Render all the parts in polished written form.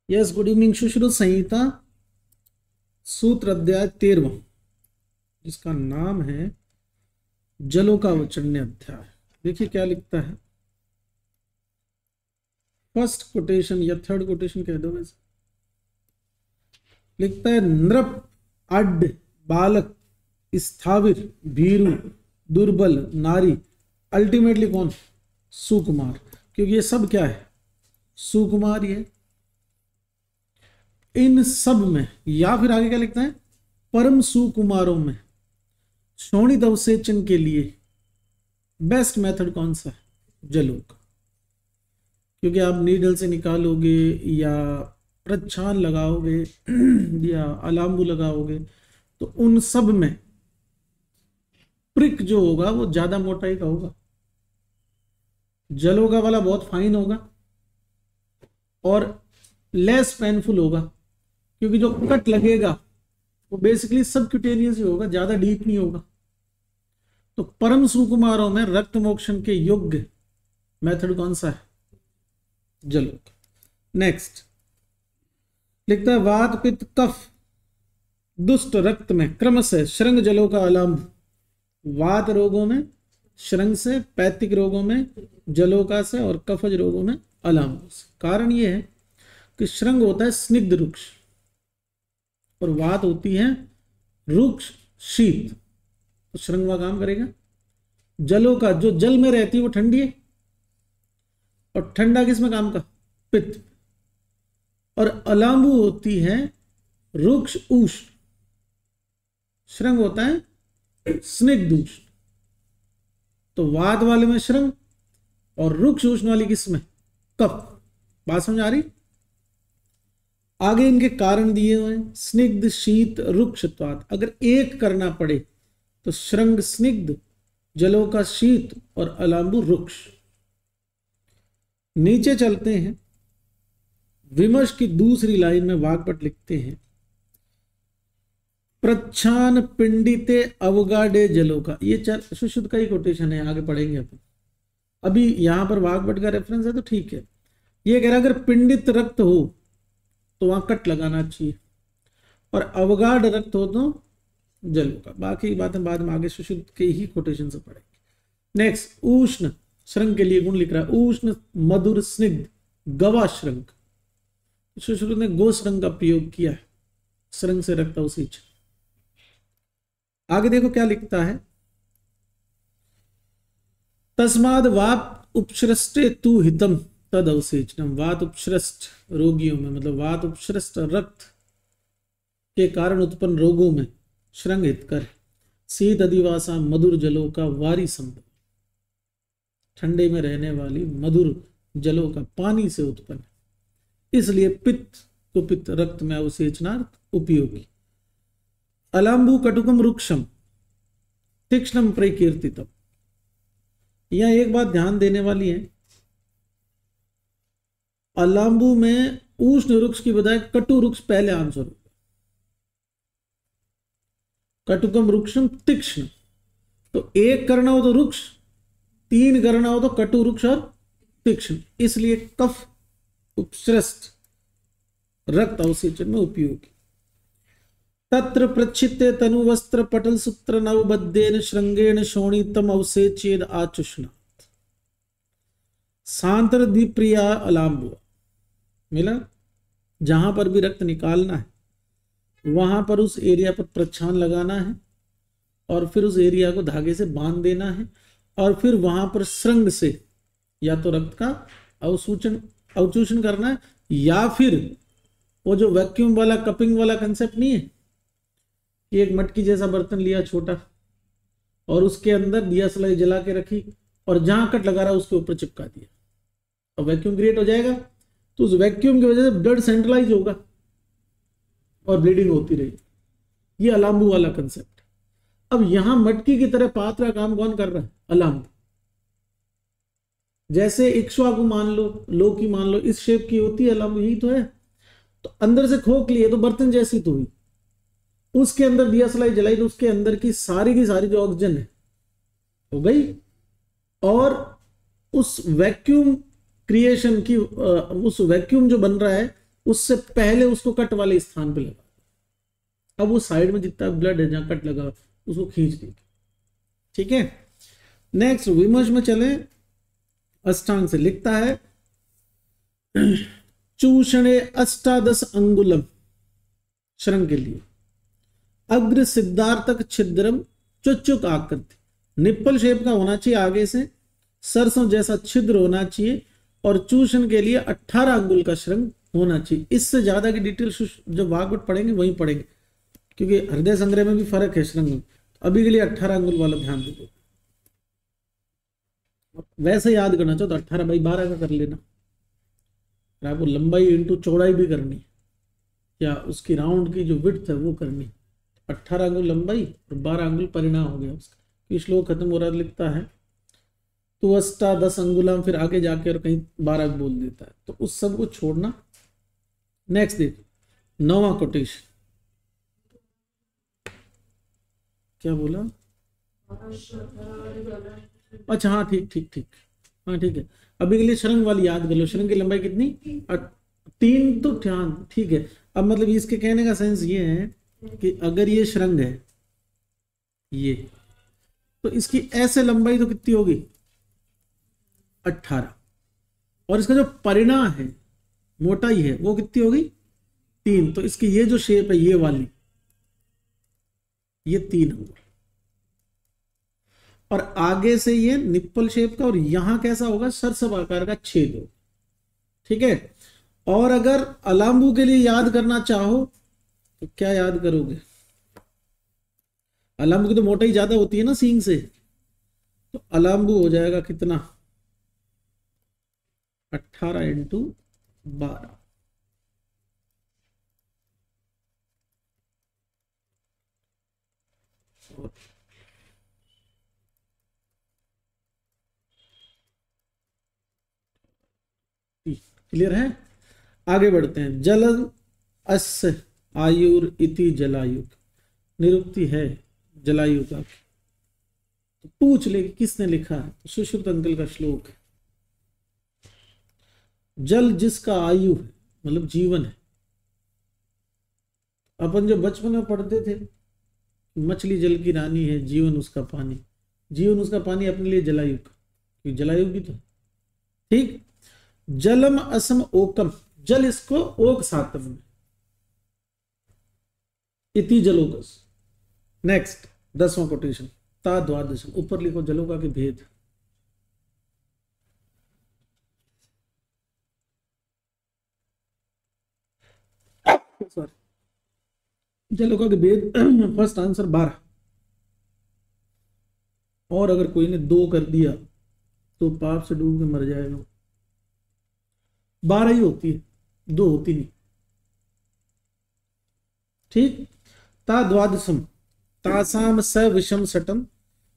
Yes, good evening. Sushruta Samhita सूत्र अध्याय 13, जिसका नाम है जलों का अवचन्य अध्याय। देखिए क्या लिखता है। फर्स्ट कोटेशन या थर्ड कोटेशन कह दो वैसे। लिखता है नृप अड्ड बालक स्थाविर भीरू दुर्बल नारी। अल्टीमेटली कौन? सुकुमार, क्योंकि ये सब क्या है? सुकुमार। ये इन सब में, या फिर आगे क्या लिखता है, परम सुकुमारों में शोणित अवसेचन के लिए बेस्ट मेथड कौन सा है? जलों का। क्योंकि आप नीडल से निकालोगे या प्रच्छान लगाओगे या अलाम्बू लगाओगे तो उन सब में प्रिक जो होगा वो ज्यादा मोटाई का होगा। जलों का वाला बहुत फाइन होगा और लेस पेनफुल होगा, क्योंकि जो कट लगेगा वो बेसिकली सबक्यूटेनियस ही होगा, ज्यादा डीप नहीं होगा। तो परम सुकुमारों में रक्त मोक्षण के योग्य मेथड कौन सा है? जलों का। नेक्स्ट लिखता है वात पित्त कफ दुष्ट रक्त में क्रमशः श्रृंग जलों का अलाम्ब। वात रोगों में श्रृंग से, पैतिक रोगों में जलोका से और कफज रोगों में अलाम्ब से। कारण यह है कि श्रृंग होता है स्निग्ध रुक्ष और वात होती है रुक्ष शीत, तो श्रृंग वह काम करेगा। जलों का जो जल में रहती है वो ठंडी है, और ठंडा किसमें काम का? पित्त। और अलाम्बु होती है रुक्ष उष्ण, श्रृंग होता है स्निग्ध उष्ण। तो वात वाले में श्रृंग और रुक्ष उष्ण वाली किसमें? कफ। बात समझ आ रही? आगे इनके कारण दिए हुए हैं। स्निग्ध शीत रुक्षत्वात्। अगर एक करना पड़े तो श्रृंग स्निग्ध, जलों का शीत और अलाम्बु रुक्ष। नीचे चलते हैं। विमर्श की दूसरी लाइन में वाग्भट लिखते हैं प्रच्छान पिंडिते अवगाढ़े जलों का। ये सुश्रुत का ही कोटेशन है, आगे पढ़ेंगे अपन। अभी यहां पर वाग्भट का रेफरेंस है तो ठीक है। ये कह रहा अगर पिंडित रक्त हो तो वहां कट लगाना चाहिए, और अवगाढ़ रक्त हो तो जलों का। बाकी बातें बाद में आगे सुश्रुत के ही कोटेशन से पढ़ेंगे। नेक्स्ट उष्ण श्रृंग के लिए गुण लिख रहा है। उष्ण मधुर स्निग्ध गवा श्रृंग। सुश्रुत ने गो श्रृंग का प्रयोग किया है, श्रृंग से रक्त अवसेचन। आगे देखो क्या लिखता है। तस्माद वात उपसृष्टे तु हितम तद अवसेचनम। वात उपसृष्ट रोगियों में, मतलब वात उपसृष्ट रक्त के कारण उत्पन्न रोगों में श्रृंग हितकर। शीत अधिवासा मधुर जलों का वारी संभव। ठंडे में रहने वाली मधुर जलों का पानी से उत्पन्न, इसलिए पित्त को पित्त रक्त में अवसेचनार्थ उपयोगी। अलाम्बु कटुकम रुक्षम तीक्ष्णम प्रकीर्तितम। यहां एक बात ध्यान देने वाली है, अलाम्बु में उष्ण रुक्ष की बजाय कटु रुक्ष पहले आंसर होगा। कटुकम रुक्षम तीक्ष्ण, तो एक करना हो तो रुक्ष, तीन करना हो तो कटु रुक्ष और तीक्ष्ण, इसलिए कफ उपसृष्ट रक्त अवसेचन में उपयोगी। तत्र प्रच्छिते तनु वस्त्र पटल सूत्र नवबद्धेन श्रृंगेण शोणितम अवसेचेद आचुष्णात्। सांतर द्विप्रिया अलाम्बु। मिला? जहां पर भी रक्त निकालना है वहां पर उस एरिया पर प्रच्छान लगाना है, और फिर उस एरिया को धागे से बांध देना है, और फिर वहां पर श्रृंग से या तो रक्त का अवचूषण करना है, या फिर वो जो वैक्यूम वाला कपिंग वाला कंसेप्ट नहीं है कि एक मटकी जैसा बर्तन लिया छोटा और उसके अंदर दिया सलाई जला के रखी और जहां कट लगा रहा उसके ऊपर चिपका दिया और वैक्यूम क्रिएट हो जाएगा, तो उस वैक्यूम की वजह से ब्लड सेंट्रलाइज होगा और ब्लीडिंग होती रहेगी। ये अलाम्बू वाला कंसेप्ट। अब यहां मटकी की तरह पात्र का काम कौन कर रहा है? अलाम्बू। जैसे इक्ष्वाकु मान लो, लोकी मान लो, इस शेप की होती है अलाम्बू, यही तो है। तो अंदर से खोख लिए तो बर्तन जैसी तो हुई, उसके अंदर दिया सलाई जलाई तो उसके अंदर की सारी जो ऑक्सीजन है हो गई, और उस वैक्यूम क्रिएशन की, उस वैक्यूम जो बन रहा है उससे पहले उसको कट वाले स्थान पे लगा। अब वो साइड में जितना ब्लड है जहां कट लगा उसको खींच देगी। ठीक है, नेक्स्ट विमर्श में चले। अष्टांग से लिखता है चूषणे अष्टादश अंगुलम, श्रृंग के लिए अग्र सिद्धार्थक छिद्रम चुच्चुक आकृति, निप्पल शेप का होना चाहिए आगे से, सरसों जैसा छिद्र होना चाहिए और चूषण के लिए 18 अंगुल का श्रृंग होना चाहिए। इससे ज्यादा की डिटेल जब वाग्भट पढ़ेंगे वहीं पढ़ेंगे, क्योंकि हृदय संग्रह में भी फर्क है श्रृंग में। अभी के लिए 18 अंगुल वाला ध्यान दे दो। वैसे याद करना चाहो तो 18/12 का कर लेना। आपको लंबाई इंटू चौड़ाई भी करनी है, या उसकी राउंड की जो विड्थ है वो करनी है। 18 अंगुल लंबाई और 12 अंगुल परिणाम हो गया उसका। श्लोक खत्म हो रहा लिखता है तो अष्टादश अंगुलम, फिर आगे जाके और कहीं 12 बोल देता है, तो उस सब को छोड़ना। नेक्स्ट देख 9वां कोटेशन, क्या बोला? अच्छा हाँ ठीक ठीक ठीक, हाँ ठीक है। अभी के लिए श्रृंग वाली याद कर लो। श्रृंग की लंबाई कितनी? 3 तो ध्यान ठीक है। अब मतलब इसके कहने का सेंस ये है कि अगर ये श्रृंग है ये, तो इसकी ऐसे लंबाई तो कितनी होगी? 18। और इसका जो परिणाम है मोटाई है वो कितनी होगी? 3। तो इसकी ये जो शेप है ये वाली, ये 3 अंगुल, और आगे से ये निप्पल शेप का, और यहां कैसा होगा? सरसब आकार का छेद हो। ठीक है। और अगर अलाम्बू के लिए याद करना चाहो तो क्या याद करोगे? अलाम्बू की तो मोटाई ज्यादा होती है ना सींग से, तो अलाम्बू हो जाएगा कितना? 18 × 12। क्लियर है? आगे बढ़ते हैं। जल अस्य आयुर इति जलायुग, निरुक्ति है जलायु का। तो पूछ ले कि किसने लिखा है? तो सुश्रुत अंकल का श्लोक है। जल जिसका आयु है, मतलब जीवन है। अपन जो बचपन में पढ़ते थे, मछली जल की रानी है, जीवन उसका पानी, जीवन उसका पानी अपने लिए जलायुग, क्योंकि जलायुग भी तो ठीक। जलम असम ओकम, जल इसको ओक सातव में, इति जलोकस। नेक्स्ट 10वां कोटेशन, ता द्वादशम, ऊपर लिखो जलोका के भेद। सॉरी, जलोका के भेद फर्स्ट आंसर 12। और अगर कोई ने 2 कर दिया तो पाप से डूब के मर जाएगा। 12 ही होती है, 2 होती नहीं। ठीक। ता द्वादशम, तासाम स विषम सटम,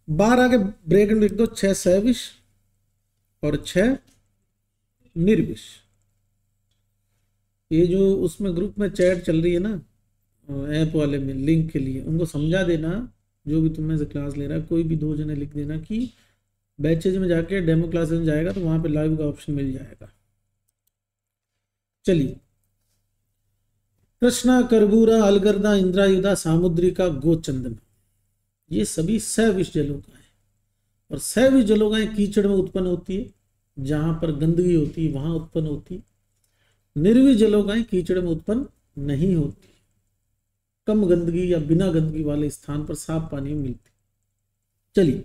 12 के ब्रेक में लिख दो 6 सविष और 6 निर्विष। ये जो उसमें ग्रुप में चैट चल रही है ना ऐप वाले में, लिंक के लिए उनको समझा देना, जो भी तुम में से क्लास ले रहा है, कोई भी 2 जने लिख देना कि बैचेज में जाके डेमो क्लासेस में जाएगा तो वहां पे लाइव का ऑप्शन मिल जाएगा। चलिए, कृष्णा, करबूरा, अलगर्दा, इंद्रायुधा, सामुद्रिका, गोचंदन, ये सभी सविष जलोकाएं। और सविष जलोकाएं कीचड़ में उत्पन्न होती है, जहां पर गंदगी होती है वहां उत्पन्न होती है। निर्विष जलोकाएं कीचड़ में उत्पन्न नहीं होती, कम गंदगी या बिना गंदगी वाले स्थान पर साफ पानी में मिलती। चलिए,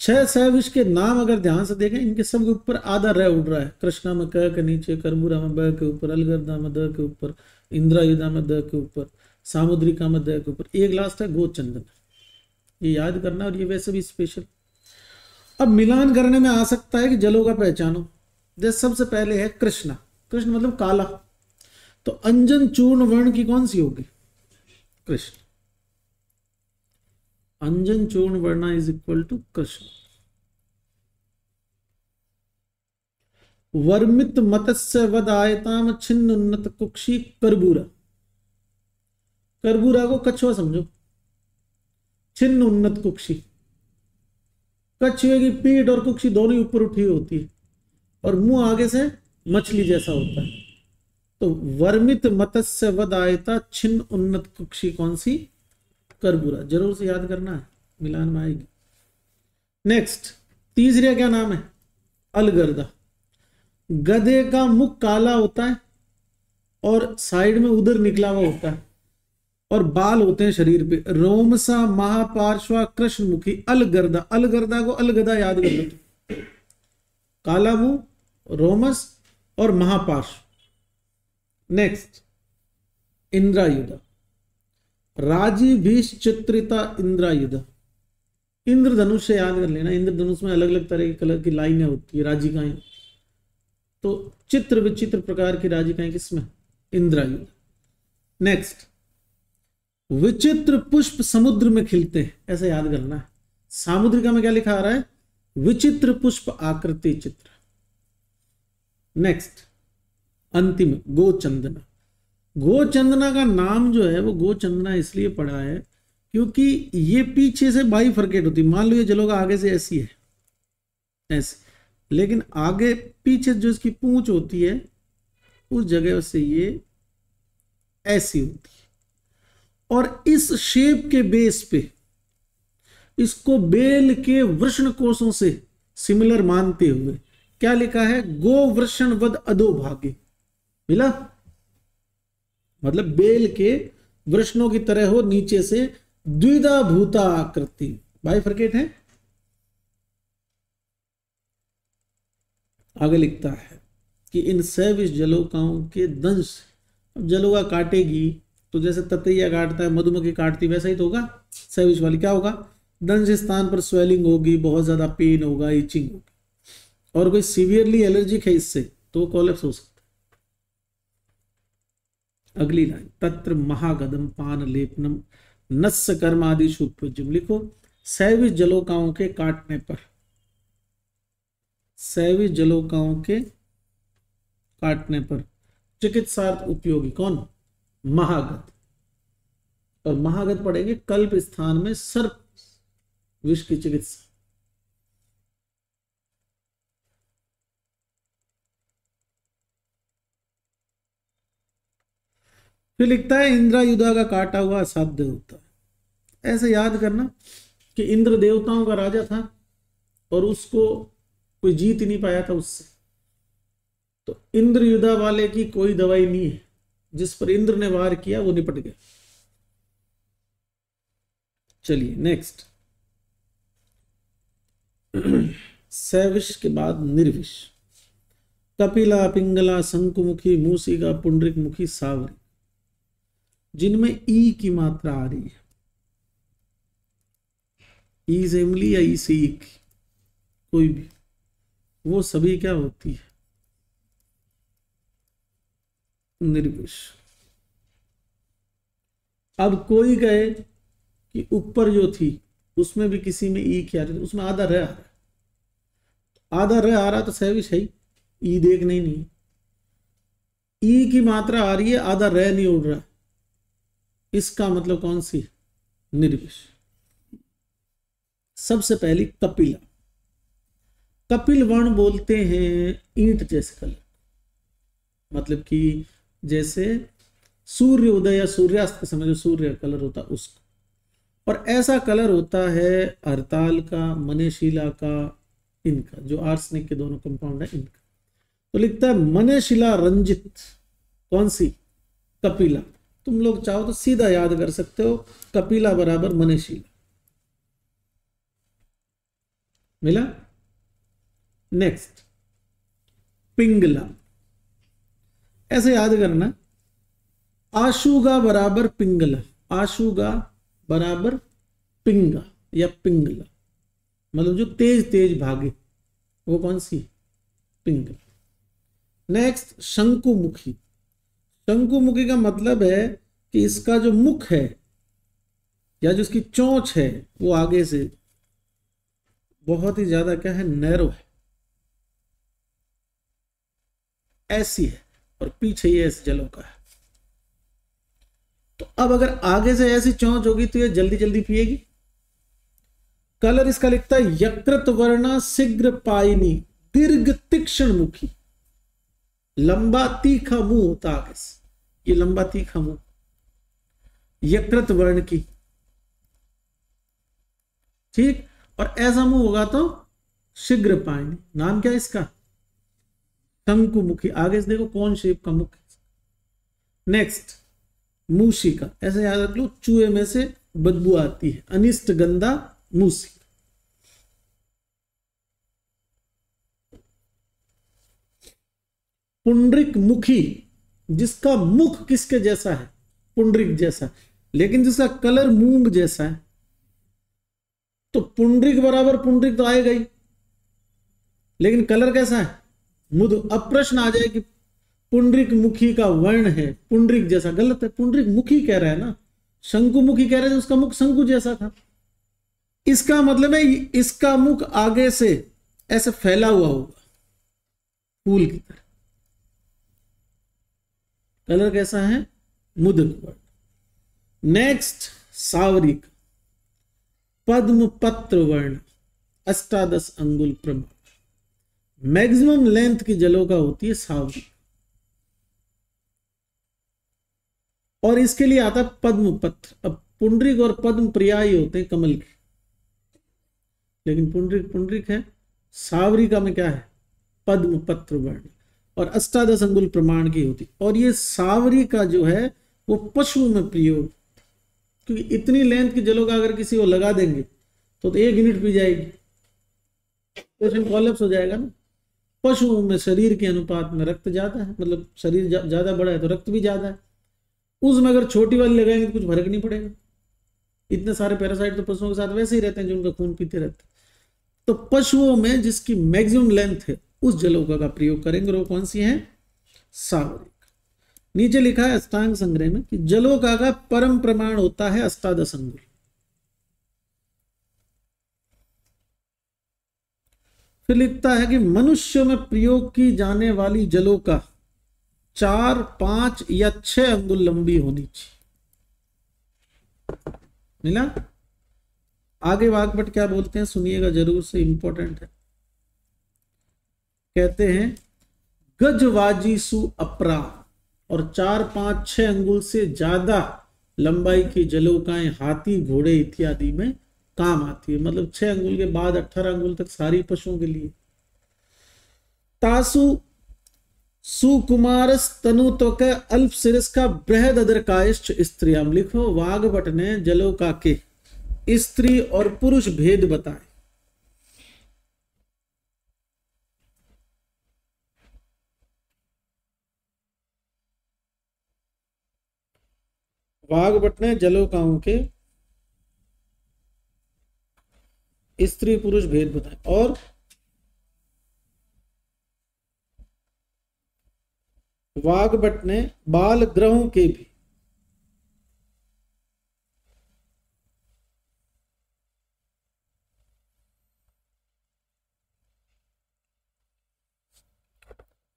6 सविष के नाम अगर ध्यान से देखें, इनके सब के ऊपर आधा र उड़ रहा है। कृष्णा में क के नीचे, करबूरा में ब के ऊपर, अलगर्दा में द के ऊपर, इंद्रायुधा में द के ऊपर, सामुद्रिका में द के ऊपर, एक लास्ट है गोचंदन। ये याद करना, और ये वैसे भी स्पेशल। अब मिलान करने में आ सकता है कि जलों का पहचानो। जैसे सबसे पहले है कृष्णा, कृष्ण मतलब काला, तो अंजन चूर्ण वर्ण की कौन सी होगी? कृष्ण। अंजन चूर्ण वर्ण इज इक्वल टू कृष्ण। वर्मित मत्स्य वद आयताम छिन्न उन्नत कुक्षी करबूरा, करबूरा को कछुआ समझो, छिन्न उन्नत कुक्षी, कछुए की पीठ और कुक्षी दोनों ऊपर उठी होती है और मुंह आगे से मछली जैसा होता है, तो वर्मित मत्स्य वद आयता छिन्न उन्नत कुक्षी कौन सी? करबूरा। जरूर से याद करना है, मिलान में आएगी। नेक्स्ट, तीसरे क्या नाम है? अलगर्दा। गधे का मुख काला होता है और साइड में उधर निकला हुआ होता है और बाल होते हैं शरीर पे। रोमसा महापार्श्वा कृष्णमुखी अलगर्दा। अलगर्दा को अलगदा याद कर लो। काला मुंह, रोमस और महापार्श्व। नेक्स्ट, इंद्रायुधा। राजीभीष चित्रिता इंद्रायुधा। इंद्रधनुष से याद कर लेना। इंद्रधनुष में अलग अलग तरह के कलर की लाइनें होती है, राजिकाएं। तो चित्र विचित्र प्रकार की राजिकाएं किसमें? इंद्रायुध। नेक्स्ट, विचित्र पुष्प समुद्र में खिलते हैं, ऐसा याद करना है। सामुद्रिका में क्या लिखा आ रहा है? विचित्र पुष्प आकृति चित्र। नेक्स्ट, अंतिम, गोचंदना। गोचंदना का नाम जो है वो गोचंदना इसलिए पड़ा है क्योंकि ये पीछे से बाइफरकेट होती है। मान लो ये जलोगा आगे से ऐसी है, ऐसी, लेकिन आगे पीछे जो इसकी पूंछ होती है उस जगह से ये ऐसी होती है। और इस शेप के बेस पे इसको बेल के वृषण कोषों से सिमिलर मानते हुए क्या लिखा है? गो वृषण वद अधोभागे। मिला? मतलब बेल के वृषणों की तरह हो, नीचे से द्विधा भूता आकृति। बाइफरकेट है। आगे लिखता है कि इन सैविश जलोकाओं के दंश, अब जलोका काटेगी तो जैसे ततैया काटता है, मधुमक्खी काटती, वैसा ही तो होगा। सैविश वाली क्या होगा? दंश स्थान पर स्वेलिंग होगी, बहुत ज्यादा पेन होगा, इचिंग होगी। और कोई सीवियरली एलर्जिक है इससे तो कोलैप्स हो सकता है। अगली लाइन, तत्र महागदम पान लेपनम नस्य कर्मादिषु उपयुज्यम। लिखो, सैविश जलोकाओं के काटने पर, सैविश जलोकाओं के काटने पर चिकित्सार्थ उपयोगी कौन? महागद। और महागद पढ़ेंगे कल्प स्थान में सर्प विष की चिकित्सा। फिर लिखता है इंद्रायुधा का काटा हुआ असाध्य होता है। ऐसे याद करना कि इंद्र देवताओं का राजा था और उसको कोई जीत ही नहीं पाया था उससे। तो इंद्रयुधा वाले की कोई दवाई नहीं है, जिस पर इंद्र ने वार किया वो निपट गया। चलिए नेक्स्ट, सैविश के बाद निर्विश। कपिला, पिंगला, शंकुमुखी, मूसिका, पुंडरिक मुखी, सावरी, जिनमें ई की मात्रा आ रही है। ई से इमली या ई से ई की, कोई भी, वो सभी क्या होती है? निर्विश। अब कोई कहे कि ऊपर जो थी उसमें भी किसी में ई क्या रही, उसमें आधा रह आ रहा है, आधा रह आ रहा तो सैविश है ही, ई देखना ही नहीं। ई की मात्रा आ रही है, आधा रह नहीं उड़ रहा, इसका मतलब कौन सी? निर्विश। सबसे पहली कपिला। कपिल वर्ण बोलते हैं ईंट जैसे कलर, मतलब कि जैसे सूर्य उदय या सूर्यास्त के समय जो सूर्य कलर होता है उसका। और ऐसा कलर होता है हरताल का, मनेशिला का, इनका, जो आर्सेनिक के दोनों कंपाउंड है इनका। तो लिखता है मनेशिला रंजित, कौन सी? कपिला। तुम लोग चाहो तो सीधा याद कर सकते हो, कपिला बराबर मनेशिला। मिला? नेक्स्ट, पिंगला। ऐसे याद करना, आशुगा बराबर पिंगला, आशुगा बराबर पिंगा या पिंगला, मतलब जो तेज तेज भागे वो कौन सी? पिंगला। नेक्स्ट, शंकुमुखी। शंकुमुखी का मतलब है कि इसका जो मुख है या जो इसकी चोंच है वो आगे से बहुत ही ज्यादा क्या है? नैरो है, ऐसी है, और पीछे ये ऐसे जलों का है। तो अब अगर आगे से ऐसी चोंच होगी तो ये जल्दी जल्दी पिएगी। कलर इसका लिखता है यकृत वर्णा शीघ्र पायनी दीर्घ तीक्ष्ण मुखी। लंबा तीखा मुंह होता आगे से, ये लंबा तीखा मुंह, यकृत वर्ण की, ठीक। और ऐसा मुंह होगा तो शीघ्र पायनी। नाम क्या है इसका? शंकुमुखी। आगे से देखो कौन शेप का मुख है। नेक्स्ट मूषिका, ऐसे याद रख लो, चूहे में से बदबू आती है, अनिष्ट गंधा मूषिका। पुंडरिक मुखी, जिसका मुख किसके जैसा है? पुंडरिक जैसा, लेकिन जिसका कलर मूंग जैसा है। तो पुंडरिक बराबर पुंडरिक तो आएगा ही, लेकिन कलर कैसा है? मुद। अब प्रश्न आ जाए कि पुंडरिक मुखी का वर्ण है पुंडरिक जैसा, गलत है। पुंडरिक मुखी कह रहा है ना, शंकुमुखी कह रहे थे, उसका मुख शंकु जैसा था। इसका मतलब है इसका मुख आगे से ऐसे फैला हुआ होगा फूल की तरह। कलर कैसा है? मुद्रिक वर्ण। नेक्स्ट सावरिक, पद्म पत्र वर्ण, 18 अंगुल प्रमाण, मैक्सिमम लेंथ की जलोका होती है सावरिक। और इसके लिए आता है पद्म पत्र। अब पुंडरिक और पद्म पर्याय होते हैं कमल के, लेकिन पुंडरिक पुंडरिक है, सावरिका में क्या है? पद्म पत्र वर्ण, और 18 अंगुल प्रमाण की होती। और ये सावरिका जो है वो पशु में प्रयोग, क्योंकि इतनी लेंथ की जलोका अगर किसी को लगा देंगे तो 1 यूनिट पी जाएगी, पेशेंट कोलैप्स हो जाएगा ना। पशुओं में शरीर के अनुपात में रक्त ज्यादा है, मतलब शरीर ज्यादा बड़ा है तो रक्त भी ज्यादा है। उसमें अगर छोटी वाली लगाएंगे तो कुछ फर्क नहीं पड़ेगा। इतने सारे पैरासाइट तो पशुओं के साथ वैसे ही रहते हैं जो उनका खून पीते रहते हैं। तो पशुओं में जिसकी मैक्सिमम लेंथ है उस जलोका का प्रयोग करेंगे। वो कौन सी है? सावरिक। नीचे लिखा है अष्टांग संग्रह में कि जलोका का परम प्रमाण होता है 18 अंगुल। फिर लिखता है कि मनुष्य में प्रयोग की जाने वाली जलोका 4, 5 या 6 अंगुल लंबी होनी चाहिए। मिला? आगे वाग्भट क्या बोलते हैं सुनिएगा जरूर से, इंपॉर्टेंट है। कहते हैं गजवाजी सु अपरा, और 4, 5, 6 अंगुल से ज्यादा लंबाई की जलोकाएं हाथी, घोड़े इत्यादि में काम आती है। मतलब 6 अंगुल के बाद 18 अंगुल तक सारी पशुओं के लिए। तासु सुकुमारस तनु तो अल्प सिरस का बृहद अदरकायश्च स्त्रियाम। लिखो वाग्भट ने जलोका के स्त्री और पुरुष भेद बताए। वाग्भट ने जलोकाओं के स्त्री पुरुष भेद बताए, और वाग्भट ने बाल ग्रहों के भी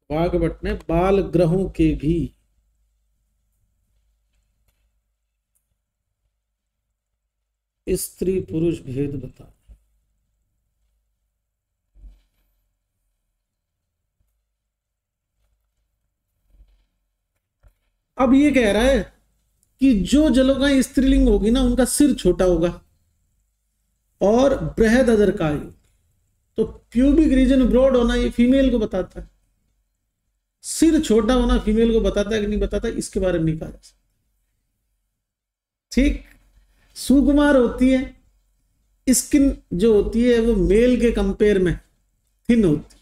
वाग्भट ने बाल ग्रहों के भी स्त्री पुरुष भेद बताया। अब ये कह रहा है कि जो जलोका स्त्रीलिंग होगी ना उनका सिर छोटा होगा और बृहद अदरकाय। तो प्यूबिक रीजन ब्रॉड होना ये फीमेल को बताता है, सिर छोटा होना फीमेल को बताता है कि नहीं बताता, इसके बारे में नहीं कहा जा सकता। ठीक। सुकुमार होती है, स्किन जो होती है वो मेल के कंपेयर में थिन होती है,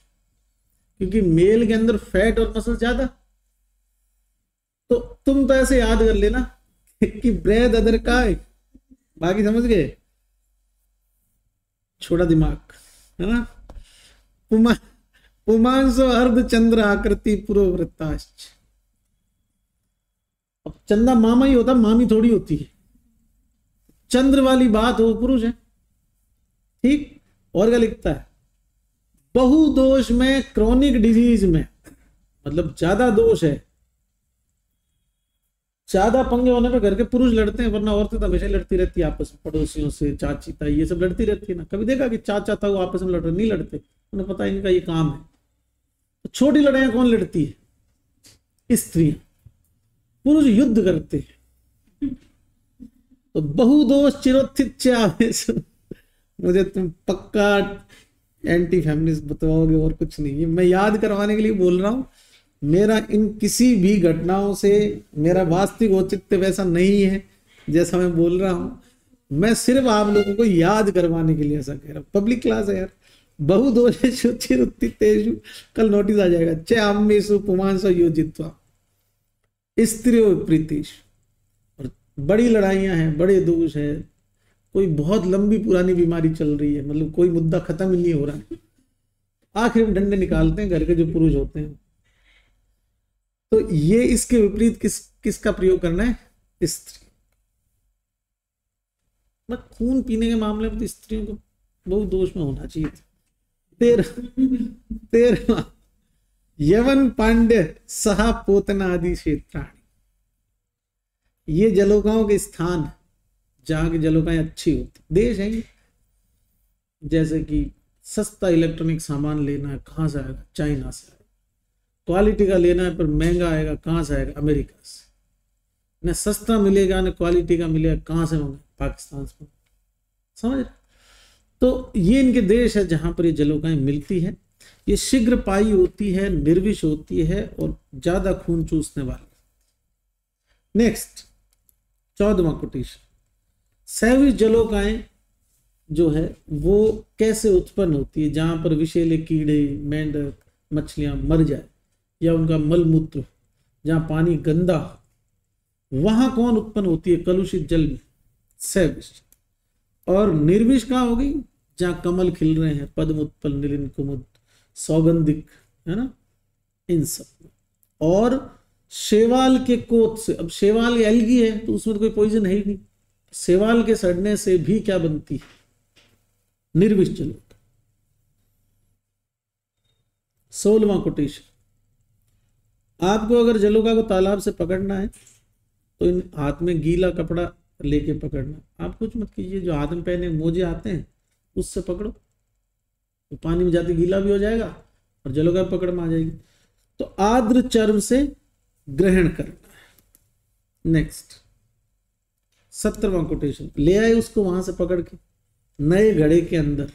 क्योंकि मेल के अंदर फैट और मसल ज्यादा। तो तुम तो ऐसे याद कर लेना कि बृहद अदरकाय, बाकी समझ गए, छोटा दिमाग है ना। पुमांसो अर्धचंद्र आकृति पुरोवृत्ताश्च। अब चंदा मामा ही होता, मामी थोड़ी होती है। चंद्र वाली बात हो पुरुष है। ठीक। और क्या लिखता है? बहुदोष में, क्रॉनिक डिजीज में, मतलब ज्यादा दोष है, ज्यादा पंगे होने पे घर के पुरुष लड़ते हैं, वरना औरतें तो हमेशा लड़ती रहती है आपस में, पड़ोसियों से, चाची ताई ये सब लड़ती रहती है ना। कभी देखा कि चाचा ताऊ आपस में लड़ रहे? नहीं लड़ते, उन्हें पता है इनका ये काम है। तो छोटी लड़ाइयां कौन लड़ती है? स्त्रियां, पुरुष युद्ध करते हैं। तो बहुदोष चिरोत्थित आवेश। मुझे तुम पक्का एंटी फेमिनिस्ट बताओगे और कुछ नहीं है, मैं याद करवाने के लिए बोल रहा हूं। मेरा इन किसी भी घटनाओं से मेरा वास्तविक औचित्य वैसा नहीं है जैसा मैं बोल रहा हूं, मैं सिर्फ आप लोगों को याद करवाने के लिए ऐसा कह रहा हूं। पब्लिक क्लास है यार। बहुदोषेषु चिरुत्थितेषु, कल नोटिस आ जाएगा। च आम्येषु पुमांसो योजित्वा स्त्रियो विपरीतेषु। और बड़ी लड़ाइयां हैं, बड़े दोष है, कोई बहुत लंबी पुरानी बीमारी चल रही है, मतलब कोई मुद्दा खत्म ही नहीं हो रहा है, आखिर में डंडे निकालते हैं घर के जो पुरुष होते हैं। तो ये इसके विपरीत किसका प्रयोग करना है? स्त्री। बस खून पीने के मामले में तो स्त्रियों को बहुत दोष में होना चाहिए। 13 यवन पांड्य सहा पोतना आदि क्षेत्राणी, ये जलोकाओं के स्थान जहां की जलोकाएं अच्छी होती। देश है ये। जैसे कि सस्ता इलेक्ट्रॉनिक सामान लेना है, कहां से आएगा? चाइना से आएगा। क्वालिटी का लेना है पर महंगा आएगा, कहां से आएगा? अमेरिका से। न सस्ता मिलेगा न क्वालिटी का मिलेगा, कहां से होगा? पाकिस्तान से। समझ? तो ये इनके देश है जहां पर ये जलोकाएं मिलती है। ये शीघ्र पाई होती है, निर्विष होती है और ज्यादा खून चूसने वाली। Next 14वां quotation. सैविज जलोकाएं जो है वो कैसे उत्पन्न होती है? जहां पर विषैले कीड़े, मेंढक, मछलियां मर जाए या उनका मलमूत्र, जहां पानी गंदा, वहां कौन उत्पन्न होती है? कलुषित जल में सैविज। और निर्विष कहां हो गई? जहां कमल खिल रहे हैं, पद्म उत्पल, नीलिन कुमुद, सौगंधिक, है ना, इन सब। और शैवाल के कोत से, अब शैवाल एल्गी है तो उसमें तो कोई पॉइजन है ही नहीं, शैवाल के सड़ने से भी क्या बनती है? निर्विष जलोका। 16वां कोटेशन। आपको अगर जलोका को तालाब से पकड़ना है तो इन हाथ में गीला कपड़ा लेके पकड़ना। आप कुछ मत कीजिए, जो हाथ में पहने मोजे आते हैं उससे पकड़ो, तो पानी में जाते गीला भी हो जाएगा और जलोका पकड़ में आ जाएगी। तो आर्द्र चर्म से ग्रहण करना है। नेक्स्ट 17वां कोटेशन। ले आए उसको वहां से पकड़ के नए घड़े के अंदर,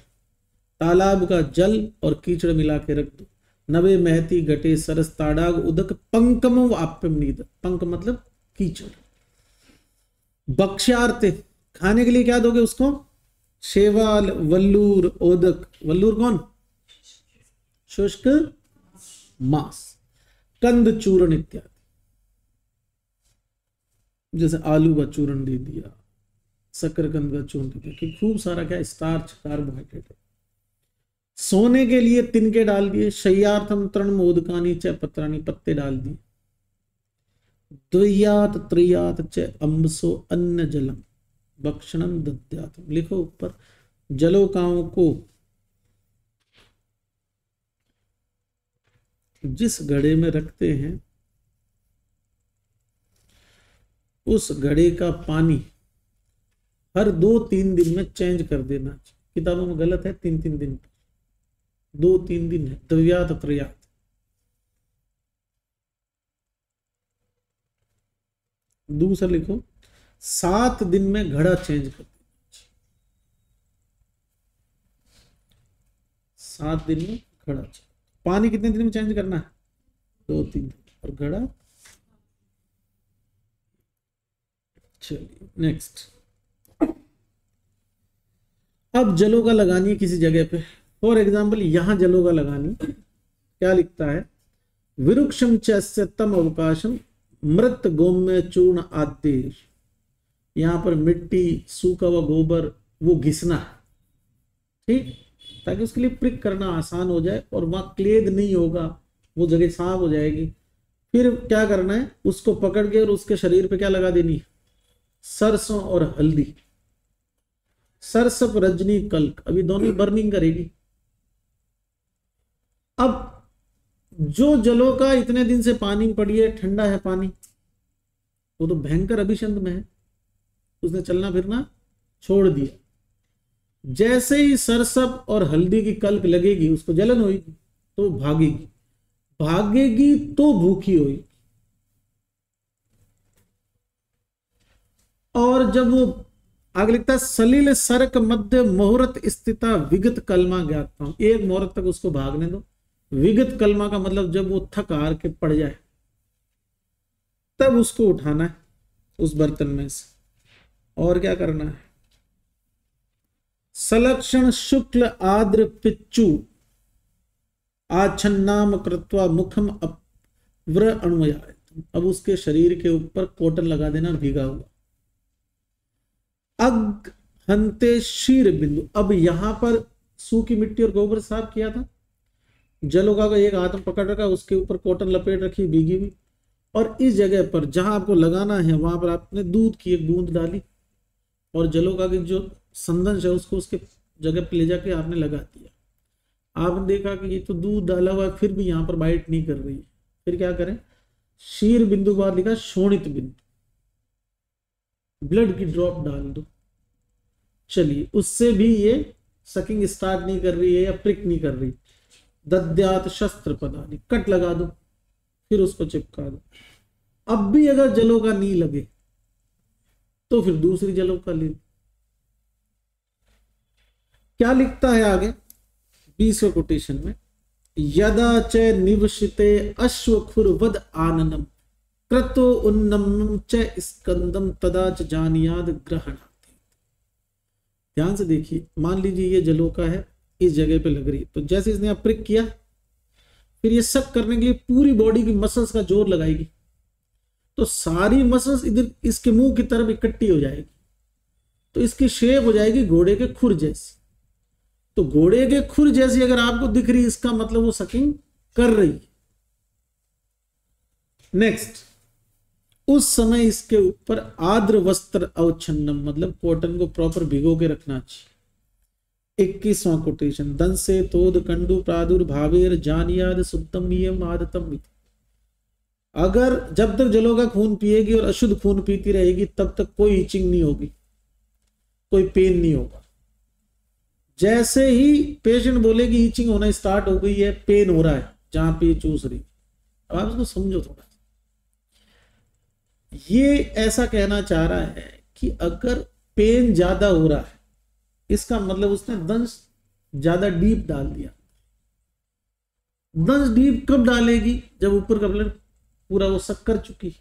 तालाब का जल और कीचड़ मिला के रख दो। नवे महती घटे सरस ताड़ाग उदक पंकम आप्यम नीद। पंक मतलब कीचड़। बक्ष्यार्थे, खाने के लिए क्या दोगे उसको? शैवाल, वल्लूर, ओदक। वल्लूर कौन? शुष्क मांस, कंद चूर्ण इत्यादि। जैसे आलू का चूर्ण दे दिया, शकरकंद का चूर्ण दे दिया, कि खूब सारा क्या स्टार्च, कार्बोहाइड्रेट है। सोने के लिए तिनके डाल दिए। शय्यार्थम तृण मोदकानी च पत्रानी, पत्ते डाल दिए। द्वयात त्रयात च अम्बसो अन्न जलम भक्षणम दद्यातम। लिखो ऊपर, जलोकाओं को जिस घड़े में रखते हैं उस घड़े का पानी हर 2-3 दिन में चेंज कर देना चाहिए। किताबों में गलत है 3-3 दिन, 2-3 दिन है। द्वयात त्रयात। दूसरा लिखो, 7 दिन में घड़ा चेंज कर देना चाहिए। 7 दिन में घड़ा चेंज। पानी कितने दिन में चेंज करना है? 2-3 दिन। और घड़ा। चलिए नेक्स्ट। अब जलोका लगानी है किसी जगह पे। फॉर एग्जाम्पल यहां जलोका लगानी, क्या लिखता है? विरुक्षम चस्य तम अवकाशम मृत गोम्य चूर्ण आदेश। यहां पर मिट्टी, सूखा हुआ गोबर वो घिसना है, ठीक, ताकि उसके लिए प्रिक करना आसान हो जाए और वहां क्लेद नहीं होगा, वो जगह साफ हो जाएगी। फिर क्या करना है? उसको पकड़ के और उसके शरीर पे क्या लगा देनी है? सरसों और हल्दी। सरसप रजनी कल्क, अभी दोनों बर्निंग करेगी। अब जो जलोका इतने दिन से पानी में पड़ी है, ठंडा है पानी, वो तो भयंकर अभिषंध में है, उसने चलना फिरना छोड़ दिया। जैसे ही सरसप और हल्दी की कल्क लगेगी, उसको जलन होगी तो भागेगी, भागेगी तो भूखी होगी। और जब वो आगे लिखता है सलिल सरक मध्य मुहूर्त स्थिता विगत कलमा ज्ञात हूं, एक मुहूर्त तक उसको भागने दो। विगत कलमा का मतलब जब वो थक हार के पड़ जाए तब उसको उठाना है उस बर्तन में से। और क्या करना है, सलक्षण शुक्ल आद्र पिच्चू आच्छन्नाम कृत्वा मुखम व्र अणुया। अब उसके शरीर के ऊपर कॉटन लगा देना भीगा हुआ। अग हंते शीर बिंदु, अब यहां पर सूखी मिट्टी और गोबर साफ किया था, जलोगा का एक हाथ में पकड़ रखा, उसके ऊपर कॉटन लपेट रखी भीगी हुई, और इस जगह पर जहां आपको लगाना है वहां पर आपने दूध की एक बूंद डाली और जलोगा की जो संदंश है उसको उसके जगह पर ले जाके आपने लगा दिया। आपने देखा कि ये तो दूध डाला हुआ है फिर भी यहाँ पर बाइट नहीं कर रही है, फिर क्या करें, शीर बिंदु के बाद लिखा शोणित बिंदु, ब्लड की ड्रॉप डाल दो। चलिए उससे भी ये सकिंग स्टार्ट नहीं कर रही है या प्रिक नहीं कर रही। दद्यात शस्त्र पदानी, कट लगा दो, फिर उसको चिपका दो। अब भी अगर जलोगा नहीं लगे तो फिर दूसरी जलोगा ले। क्या लिखता है आगे 20वें कोटेशन में, यदा च निवशिते अश्वखुरवद आननम क्रतो उन्नम च स्कंदम तदा च जानियाद ग्रहणाति। ध्यान से देखिए, मान लीजिए ये जलोका है, इस जगह पे लग रही है, तो जैसे इसने आप प्रिक किया फिर ये सक करने के लिए पूरी बॉडी की मसल्स का जोर लगाएगी, तो सारी मसल्स इधर इसके मुंह की तरफ इकट्ठी हो जाएगी, तो इसकी शेप हो जाएगी घोड़े के खुर जैसी। तो घोड़े के खुर जैसी अगर आपको दिख रही, इसका मतलब वो सकिंग कर रही है। नेक्स्ट, उस समय इसके ऊपर आर्द्र वस्त्र अवच्छन्नम, मतलब कॉटन को प्रॉपर भिगो के रखना चाहिए। 21वां कोटेशन, दंसे तोद कंडु प्रादुर्भावेर जानियाद शुद्धम नियम आदतम। अगर जब तक जलोगा खून पिएगी और अशुद्ध खून पीती रहेगी तब तक कोई इचिंग नहीं होगी, कोई पेन नहीं होगा। जैसे ही पेशेंट बोलेगी इचिंग होना स्टार्ट हो गई है, पेन हो रहा है जहां पे चूस रही, अब आप इसको समझो थोड़ा। ये ऐसा कहना चाह रहा है कि अगर पेन ज्यादा हो रहा है इसका मतलब उसने दंश ज्यादा डीप डाल दिया। दंश डीप कब डालेगी, जब ऊपर का ब्लड पूरा वो सक कर चुकी,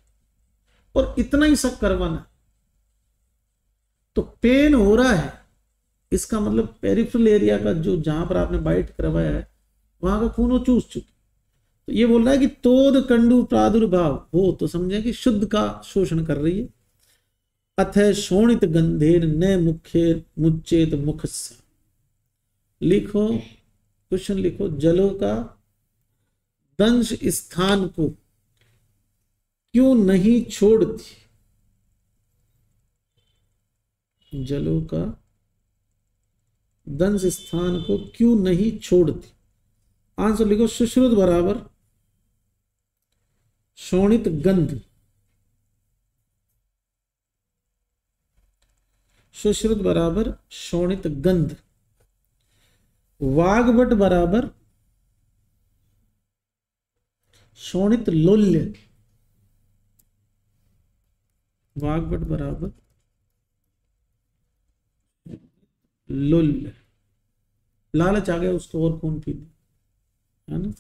और इतना ही सक करवाना। तो पेन हो रहा है इसका मतलब पेरिफेरल एरिया का जो जहां पर आपने बाइट करवाया है वहां का खून वो चूस चुकी। तो ये बोल रहा है कि तोद कंडु प्रादुर्भाव हो, तो समझे कि शुद्ध का शोषण कर रही है। अथ शोणित गंधेर न मुखे मुच्चेत मुख से। लिखो, क्वेश्चन लिखो, जलों का दंश स्थान को क्यों नहीं छोड़ती, जलों का दंश स्थान को क्यों नहीं छोड़ती। आंसर लिखो, सुश्रुत बराबर शोणित गंध, सुश्रुत बराबर शोणित गंध, वाग्भट बराबर शोणित लोल्य, वाग्भट बराबर लोल्य। लालच आ गया उसको और खून पीने, है ना।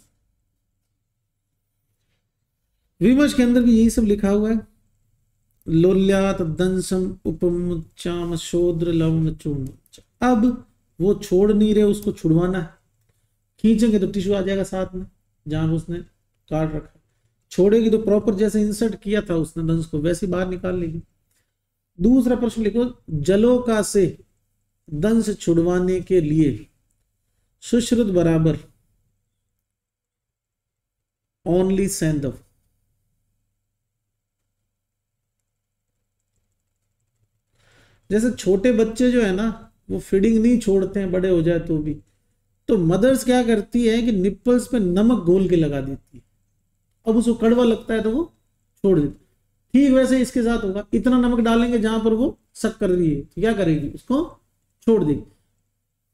विमर्श के अंदर भी यही सब लिखा हुआ है। लोल्यात दंसम उपमुच्चाम शोद्र लवण चूर्ण। अब वो छोड़ नहीं रहे, उसको छुड़वाना है। खींचेंगे तो टिश्यू आ जाएगा साथ में जहां उसने काट रखा, छोड़ेगी तो प्रॉपर जैसे इंसर्ट किया था उसने दंश को वैसे बाहर निकाल लेगी। दूसरा प्रश्न लिखो, जलोका से दंश छुड़वाने के लिए सुश्रुत बराबर ओनली सैंधव। जैसे छोटे बच्चे जो है ना वो फीडिंग नहीं छोड़ते हैं बड़े हो जाए तो भी, तो मदर्स क्या करती है कि निप्पल्स पे नमक घोल के लगा देती है। अब उसको कड़वा लगता है तो वो छोड़ देती। ठीक वैसे इसके साथ होगा, इतना नमक डालेंगे जहां पर वो सक कर रही है तो क्या करेगी, उसको छोड़ देगी।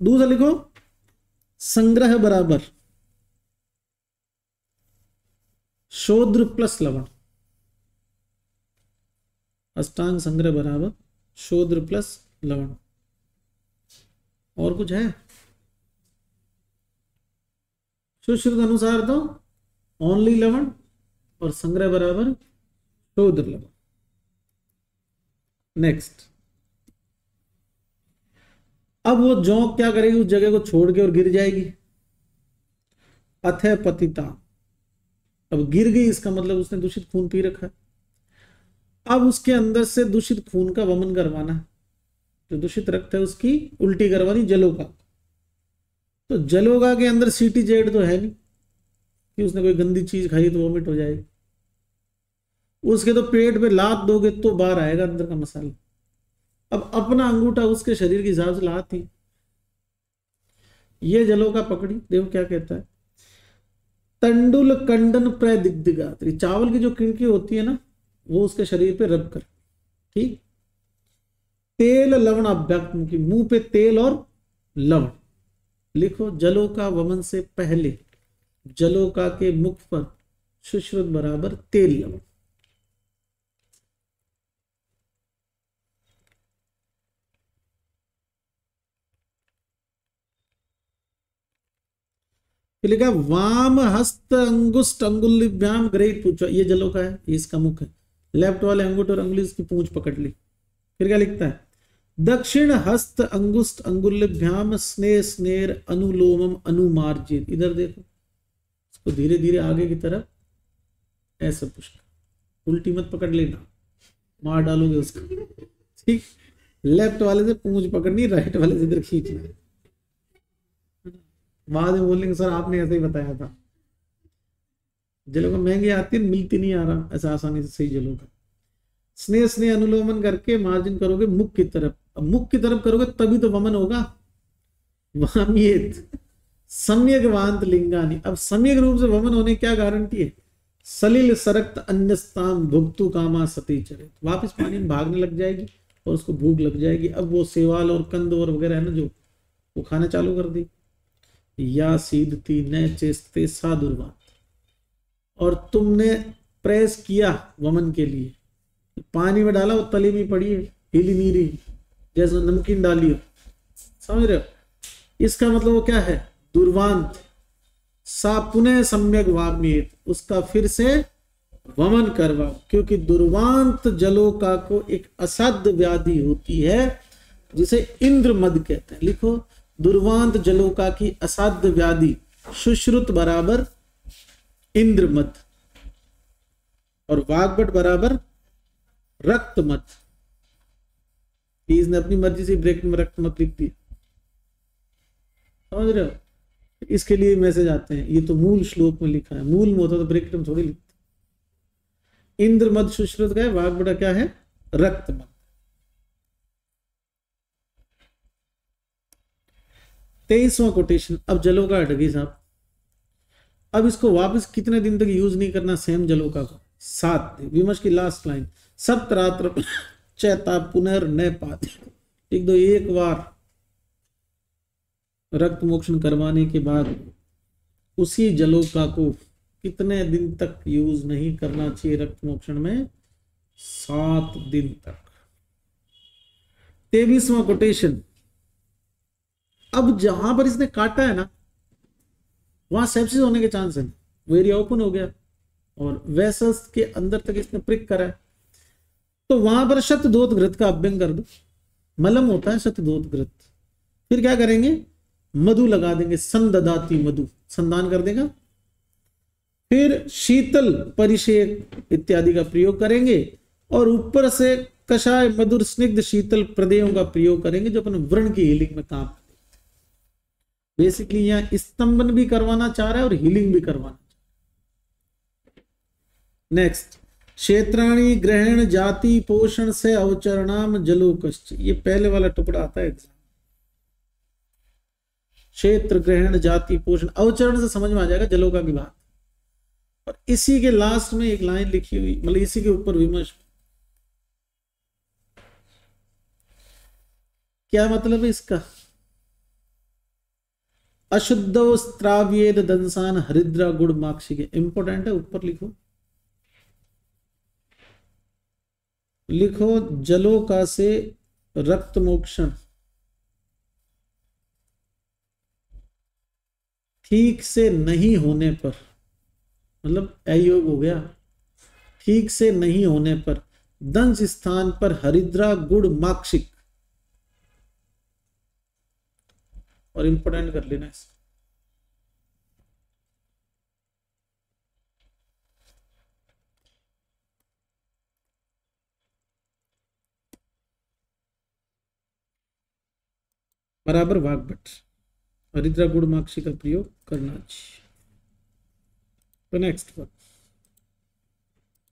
दूसरा लिखो, संग्रह बराबर शोद्र प्लस लवण। अष्टांग संग्रह बराबर शोद्र प्लस लवण। और कुछ है? सुश्रुत अनुसार तो ओनली लवण और संग्रह बराबर शोद्र लवण। नेक्स्ट, अब वो जोंक क्या करेगी, उस जगह को छोड़ के और गिर जाएगी। अथय पतिता, अब गिर गई, इसका मतलब उसने दूषित खून पी रखा है। अब उसके अंदर से दूषित खून का वमन करवाना है, जो दूषित रक्त है उसकी उल्टी करवानी जलोका। तो जलोका के अंदर CTZ तो है नहीं कि उसने कोई गंदी चीज खाई तो वोमिट हो जाएगी। उसके तो पेट पे लात दोगे तो बाहर आएगा अंदर का मसाला। अब अपना अंगूठा उसके शरीर के हिसाब से लात थी, ये जलोका पकड़ी, देखो क्या कहता है, तंडुल कंडन प्रदिग्धिगात्री, चावल की जो किणकी होती है ना, वो उसके शरीर पे रब कर, ठीक। तेल लवण अभ्यक्त मुखी, मुंह पे तेल और लवण लिखो। जलोका वमन से पहले जलोका के मुख पर सुश्रुत बराबर तेल लवण। लिखा वाम हस्त अंगुष्ठ अंगुलिभ्याम ग्रहित पूछो, ये जलोका है, ये इसका मुख है। लेफ्ट वाले अंगूठे और अंगुली इसकी पूंछ पकड़ ली। फिर क्या लिखता है, दक्षिण हस्त अंगुष्ठ अंगुलिभ्याम स्नेह स्नेर अनुलोमम अनुमार्जित। इधर देखो, इसको धीरे धीरे आगे की तरफ ऐसा पुष्ट, उल्टी मत पकड़ लेना, मार डालोगे उसका, ठीक। लेफ्ट वाले से पूंछ पकड़नी, राइट वाले से इधर खींचना। बाद में बोलेंगे सर आपने ऐसे ही बताया था। जलोका महंगी आती है, मिलती नहीं आ रहा ऐसा आसानी से सही जलोका। स्नेह स्नेह अनुलोमन करके मार्जिन करोगे मुख की तरफ। अब मुख की तरफ करोगे तभी तो वमन होगा। वाम्येत सम्यक वांत लिंगानी, अब सम्यक रूप से वमन होने क्या गारंटी है, सलिल सरक्त अन्यस्ताम भुक्तु कामा सती चरित, वापस पानी में भागने लग जाएगी और उसको भूख लग जाएगी। अब वो सेवाल और कंद और वगैरह है ना, जो वो खाना चालू कर दी। या सीधती न चेस्ते साधुर्वात, और तुमने प्रेस किया वमन के लिए, पानी में डाला वो तली में पड़ी है, हिली नहीं रही, जैसे नमकीन डाली हो, समझ रहे हो। इसका मतलब वो क्या है, दुर्वांत। सा पुनः सम्यक वाम्येत, उसका फिर से वमन करवाओ, क्योंकि दुर्वांत जलोका को एक असाध्य व्याधि होती है जिसे इंद्र मद कहते हैं। लिखो, दुर्वांत जलोका की असाध्य व्याधि सुश्रुत बराबर इंद्रमद और वाग्भट बराबर रक्त मत। इसने अपनी मर्जी से ब्रेक में रक्त मत लिख दिया, समझ रहे हो। इसके लिए मैसेज आते हैं, ये तो मूल श्लोक में लिखा है, मूल में होता तो ब्रेक में थोड़ी लिखते। इंद्रमद सुश्रुत का है, वाग्भट क्या है, रक्त मत। 23वां कोटेशन। अब जलोका हट गई साहब, अब इसको वापस कितने दिन तक यूज नहीं करना, सेम जलोका को 7 दिन। विमर्श की लास्ट लाइन, सप्तरात्र चैता पुनर् न पाते, एक दो एक बार रक्त मोक्षण करवाने के बाद उसी जलोका को कितने दिन तक यूज नहीं करना चाहिए रक्त मोक्षण में, 7 दिन तक। 23वां कोटेशन। अब जहां पर इसने काटा है ना, वहां सेप्सिस होने के चांस है, वो एरिया ओपन हो गया और वेसल्स के अंदर तक इसने प्रिक करा है, तो वहां पर शतदोत घृत का अभ्यंग कर दो। मलम होता है शतदोत घृत। फिर क्या करेंगे, मधु लगा देंगे, संददाती मधु, संदान कर देगा। फिर शीतल परिषेक इत्यादि का प्रयोग करेंगे और ऊपर से कषाय मधुर स्निग्ध शीतल प्रदेयों का प्रयोग करेंगे, जो अपन व्रण की हीलिंग में काम। बेसिकली यहाँ स्तंभन भी करवाना चाह रहा है और हीलिंग भी करवाना चाह रहा है। नेक्स्ट, क्षेत्राणी ग्रहण जाति पोषण से अवचरणाम जलोकश्च, ये पहले वाला टुकड़ा आता है एग्जाम। क्षेत्र ग्रहण जाति पोषण अवचरण से समझ में आ जाएगा जलोका की बात। और इसी के लास्ट में एक लाइन लिखी हुई, मतलब इसी के ऊपर विमर्श, क्या मतलब है इसका, अशुद्ध स्त्राव्येद दंसान हरिद्रा गुड़ माक्षी के। इंपोर्टेंट है, ऊपर लिखो, लिखो जलोका से रक्त मोक्षण ठीक से नहीं होने पर, मतलब अयोग हो गया, ठीक से नहीं होने पर दंश स्थान पर हरिद्रा गुड़ माक्षिक, और इंपोर्टेंट कर लेना इसको, बराबर वाग्भट, हरिद्रा गुड़ माक्षिक का प्रयोग करना चाहिए। तो नेक्स्ट पर